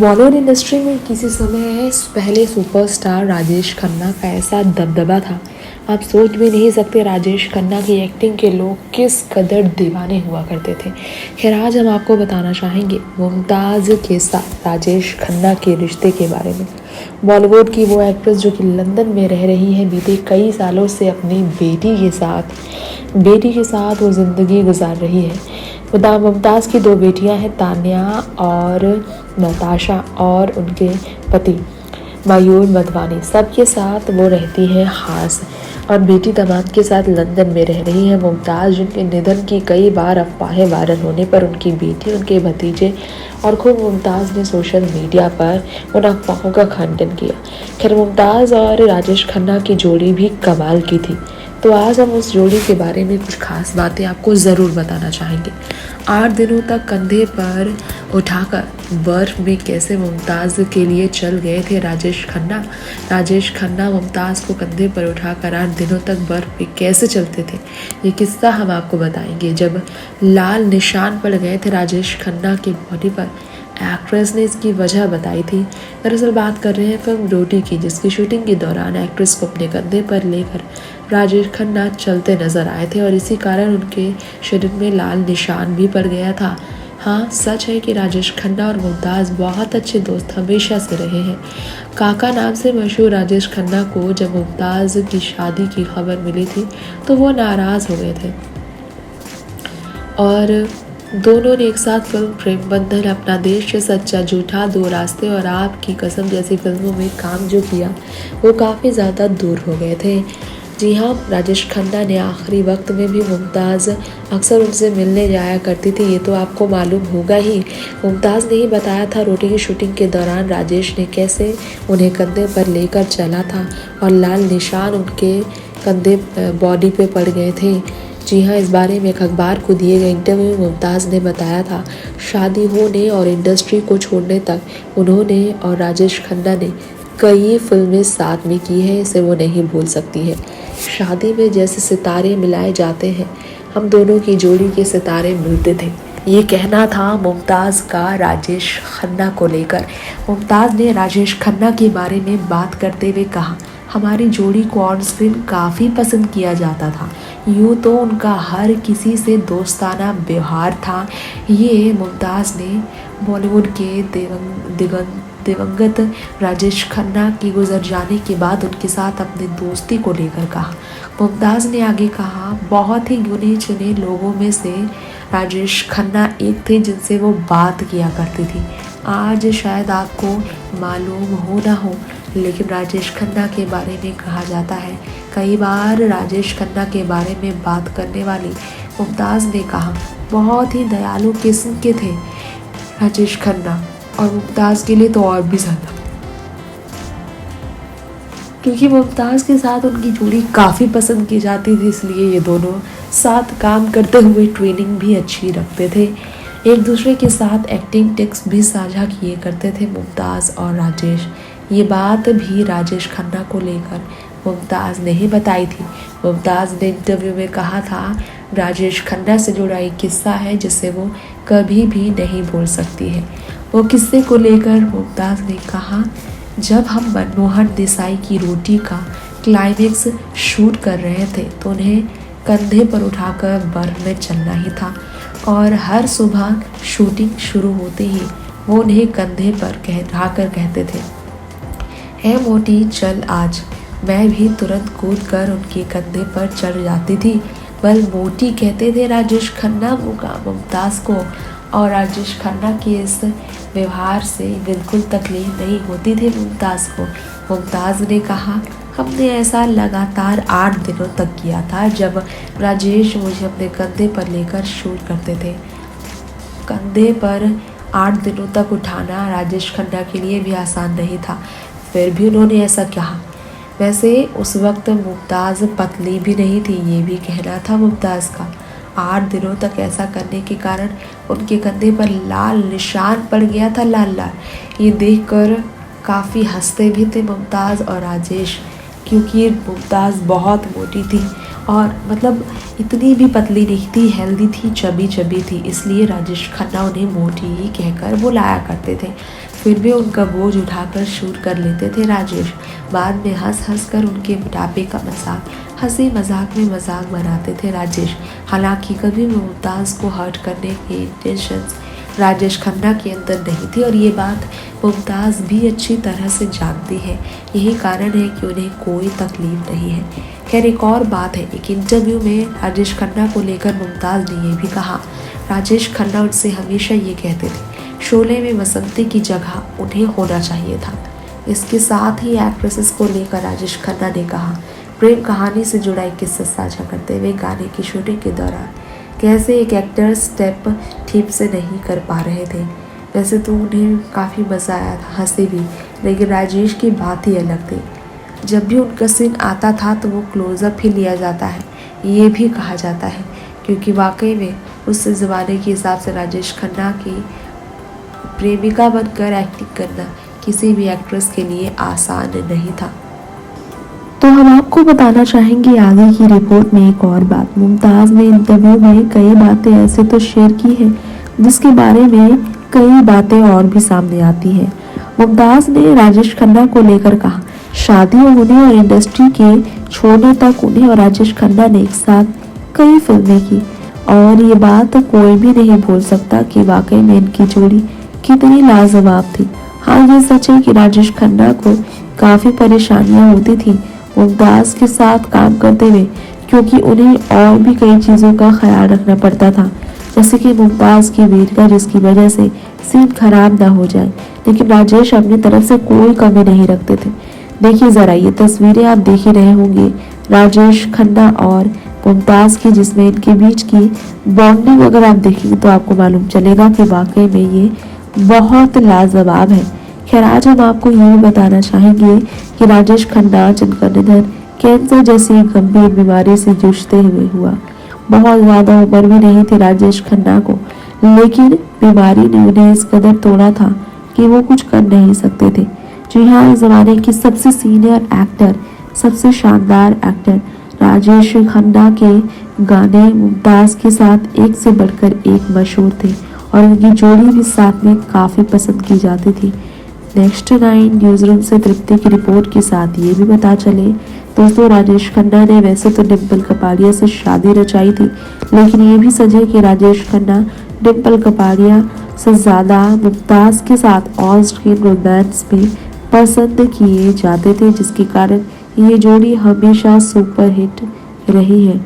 Bollywood industry में किसी समय पहले सुपरस्टार राजेश खन्ना का ऐसा दबदबा था। आप सोच भी नहीं सकते राजेश खन्ना की एक्टिंग के लोग किस कदर दीवाने हुआ करते थे। खैर आज हम आपको बताना चाहेंगे मुमताज़ के साथ राजेश खन्ना के रिश्ते के बारे में। बॉलीवुड की वो एक्ट्रेस जो कि लंदन में रह रही है बीते कई सालों से अपनी बेटी के साथ वो ज़िंदगी गुजार रही है। खुदा मुमताज़ की दो बेटियां हैं, तान्या और नताशा, और उनके पति मयूर मधवानी। सबके साथ वो रहती है हास और बेटी दामाद के साथ लंदन में रह रही है मुमताज़, जिनके निधन की कई बार अफवाहें वायरल होने पर उनकी बेटी, उनके भतीजे और खुद मुमताज़ ने सोशल मीडिया पर उन अफवाहों का खंडन किया। खैर मुमताज़ और राजेश खन्ना की जोड़ी भी कमाल की थी, तो आज हम उस जोड़ी के बारे में कुछ खास बातें आपको ज़रूर बताना चाहेंगे। 8 दिनों तक कंधे पर उठाकर बर्फ में कैसे मुमताज़ के लिए चल गए थे राजेश खन्ना मुमताज़ को कंधे पर उठाकर 8 दिनों तक बर्फ में कैसे चलते थे, ये किस्सा हम आपको बताएंगे। जब लाल निशान पड़ गए थे राजेश खन्ना की बॉडी पर, एक्ट्रेस ने इसकी वजह बताई थी। दरअसल बात कर रहे हैं फिल्म रोटी की, जिसकी शूटिंग के दौरान एक्ट्रेस को अपने कंधे पर लेकर राजेश खन्ना चलते नजर आए थे और इसी कारण उनके शरीर में लाल निशान भी पड़ गया था। हाँ, सच है कि राजेश खन्ना और मुमताज़ बहुत अच्छे दोस्त हमेशा से रहे हैं। काका नाम से मशहूर राजेश खन्ना को जब मुमताज़ की शादी की खबर मिली थी तो वो नाराज़ हो गए थे और दोनों ने एक साथ फिल्म प्रेम बंधन, अपना देश सच्चा झूठा, दो रास्ते और आपकी कसम जैसी फिल्मों में काम जो किया वो काफ़ी ज़्यादा दूर हो गए थे। जी हाँ, राजेश खन्ना ने आखिरी वक्त में भी मुमताज़ अक्सर उनसे मिलने जाया करती थी, ये तो आपको मालूम होगा ही। मुमताज़ ने ही बताया था रोटी की शूटिंग के दौरान राजेश ने कैसे उन्हें कंधे पर लेकर चला था और लाल निशान उनके कंधे बॉडी पे पड़ गए थे। जी हाँ, इस बारे में एक अखबार को दिए गए इंटरव्यू में मुमताज़ ने बताया था, शादी होने और इंडस्ट्री को छोड़ने तक उन्होंने और राजेश खन्ना ने कई फिल्में साथ में की हैं, इसे वो नहीं भूल सकती है। शादी में जैसे सितारे मिलाए जाते हैं, हम दोनों की जोड़ी के सितारे मिलते थे, ये कहना था मुमताज़ का राजेश खन्ना को लेकर। मुमताज़ ने राजेश खन्ना के बारे में बात करते हुए कहा, हमारी जोड़ी को ऑन स्क्रीन काफ़ी पसंद किया जाता था, यूँ तो उनका हर किसी से दोस्ताना व्यवहार था। ये मुमताज़ ने बॉलीवुड के दिवंगत राजेश खन्ना की गुजर जाने के बाद उनके साथ अपनी दोस्ती को लेकर कहा। मुमताज़ ने आगे कहा, बहुत ही गिने चुने लोगों में से राजेश खन्ना एक थे जिनसे वो बात किया करती थी। आज शायद आपको मालूम हो ना हो, लेकिन राजेश खन्ना के बारे में कहा जाता है, कई बार राजेश खन्ना के बारे में बात करने वाली मुमताज़ ने कहा, बहुत ही दयालु किस्म के थे राजेश खन्ना, और मुमताज़ के लिए तो और भी ज़्यादा, क्योंकि मुमताज़ के साथ उनकी जोड़ी काफ़ी पसंद की जाती थी, इसलिए ये दोनों साथ काम करते हुए ट्रेनिंग भी अच्छी रखते थे। एक दूसरे के साथ एक्टिंग टिप्स भी साझा किए करते थे मुमताज़ और राजेश। ये बात भी राजेश खन्ना को लेकर मुमताज़ ने ही बताई थी। मुमताज़ ने इंटरव्यू में कहा था, राजेश खन्ना से जुड़ा एक किस्सा है जिसे वो कभी भी नहीं भूल सकती है। वो किस्से को लेकर मुमताज़ ने कहा, जब हम मनमोहन देसाई की रोटी का क्लाइमेक्स शूट कर रहे थे तो उन्हें कंधे पर उठाकर बर्फ में चलना ही था और हर सुबह शूटिंग शुरू होते ही वो उन्हें कंधे पर उठाकर कहते थे, है मोटी चल आज। मैं भी तुरंत कूद कर उनके कंधे पर चढ़ जाती थी। बल मोटी कहते थे राजेश खन्ना मुमताज़ को, और राजेश खन्ना के इस व्यवहार से बिल्कुल तकलीफ नहीं होती थी मुमताज़ को। मुमताज़ ने कहा, हमने ऐसा लगातार 8 दिनों तक किया था जब राजेश मुझे अपने कंधे पर लेकर शूट करते थे। कंधे पर 8 दिनों तक उठाना राजेश खन्ना के लिए भी आसान नहीं था, फिर भी उन्होंने ऐसा कहा। वैसे उस वक्त मुमताज़ पतली भी नहीं थी, ये भी कहना था मुमताज़ का। 8 दिनों तक ऐसा करने के कारण उनके कंधे पर लाल निशान पड़ गया था, लाल लाल। ये देखकर काफ़ी हंसते भी थे मुमताज़ और राजेश, क्योंकि मुमताज़ बहुत मोटी थी और मतलब इतनी भी पतली नहीं थी, हेल्दी थी, चबी चबी थी, इसलिए राजेश खन्ना उन्हें मोटी ही कहकर बुलाया करते थे। फिर भी उनका बोझ उठाकर शूट कर लेते थे राजेश। बाद में हंस हंस कर उनके मोटापे का मजाक, हंसी मजाक में मजाक बनाते थे राजेश। हालांकि कभी भी मुमताज़ को हर्ट करने के इंटेंशंस राजेश खन्ना के अंदर नहीं थी, और ये बात मुमताज़ भी अच्छी तरह से जानती है। यही कारण है कि उन्हें कोई तकलीफ नहीं है। खैर, एक और बात है, एक इंटरव्यू में राजेश खन्ना को लेकर मुमताज़ ने ये भी कहा। राजेश खन्ना उनसे हमेशा ये कहते थे, शोले में बसंती की जगह उन्हें होना चाहिए था। इसके साथ ही एक्ट्रेसेस को लेकर राजेश खन्ना ने कहा, प्रेम कहानी से जुड़ा एक किस्सा साझा करते हुए गाने की शूटिंग के दौरान कैसे एक एक्टर स्टेप ठीक से नहीं कर पा रहे थे। वैसे तो उन्हें काफ़ी मज़ा आया था, हंसे भी, लेकिन राजेश की बात ही अलग थी। जब भी उनका सीन आता था तो वो क्लोज़अप ही लिया जाता है, ये भी कहा जाता है, क्योंकि वाकई में उस ज़माने के हिसाब से राजेश खन्ना की प्रेमिका बनकर एक्टिंग करना किसी भी एक्ट्रेस के लिए आसान नहीं था। तो हम आपको बताना चाहेंगे आगे की रिपोर्ट में एक और बात। मुमताज़ ने इंटरव्यू में कई बातें ऐसे तो शेयर की हैं जिसके बारे में कई बातें और भी सामने आती हैं। मुमताज़ ने राजेश खन्ना को लेकर कहा, शादी होने और इंडस्ट्री के छोड़ने तक उन्हें और राजेश खन्ना ने एक साथ कई फिल्में की, और ये बात कोई भी नहीं भूल सकता कि वाकई में इनकी जोड़ी कितनी लाजवाब थी। हाँ, ये सच है कि राजेश खन्ना को काफ़ी परेशानियां होती थी मुमताज़ के साथ काम करते हुए, क्योंकि उन्हें और भी कई चीज़ों का ख्याल रखना पड़ता था, जैसे कि मुमताज़ की वेट, जिसकी वजह से सीन खराब ना हो जाए। लेकिन राजेश अपनी तरफ से कोई कमी नहीं रखते थे। देखिए ज़रा ये तस्वीरें आप देख ही रहे होंगे राजेश खन्ना और मुमताज़ की, जिसमें इनके बीच की बॉन्डिंग अगर आप देखेंगे तो आपको मालूम चलेगा कि वाकई में ये बहुत लाजवाब है। खैर, आज हम आपको ये भी बताना चाहेंगे कि राजेश खन्ना, जिनका निधन कैंसर जैसी गंभीर बीमारी से जूझते हुए हुआ, बहुत ज़्यादा उम्र भी नहीं थी राजेश खन्ना को, लेकिन बीमारी ने उन्हें इस कदर तोड़ा था कि वो कुछ कर नहीं सकते थे। जी हाँ, इस ज़माने की सबसे सीनियर एक्टर, सबसे शानदार एक्टर राजेश खन्ना के गाने मुमताज़ के साथ एक से बढ़कर एक मशहूर थे, और उनकी जोड़ी भी साथ में काफ़ी पसंद की जाती थी। नेक्स्ट 9 न्यूज़ रूम से तृप्ति की रिपोर्ट के साथ ये भी पता चले दोस्तों, राजेश खन्ना ने वैसे तो डिम्पल कपाड़िया से शादी रचाई थी, लेकिन ये भी सच है कि राजेश खन्ना डिम्पल कपाड़िया से ज़्यादा मुमताज़ के साथ ऑन स्क्रीन रोमांस में पसंद किए जाते थे, जिसके कारण ये जोड़ी हमेशा सुपरहिट रही है।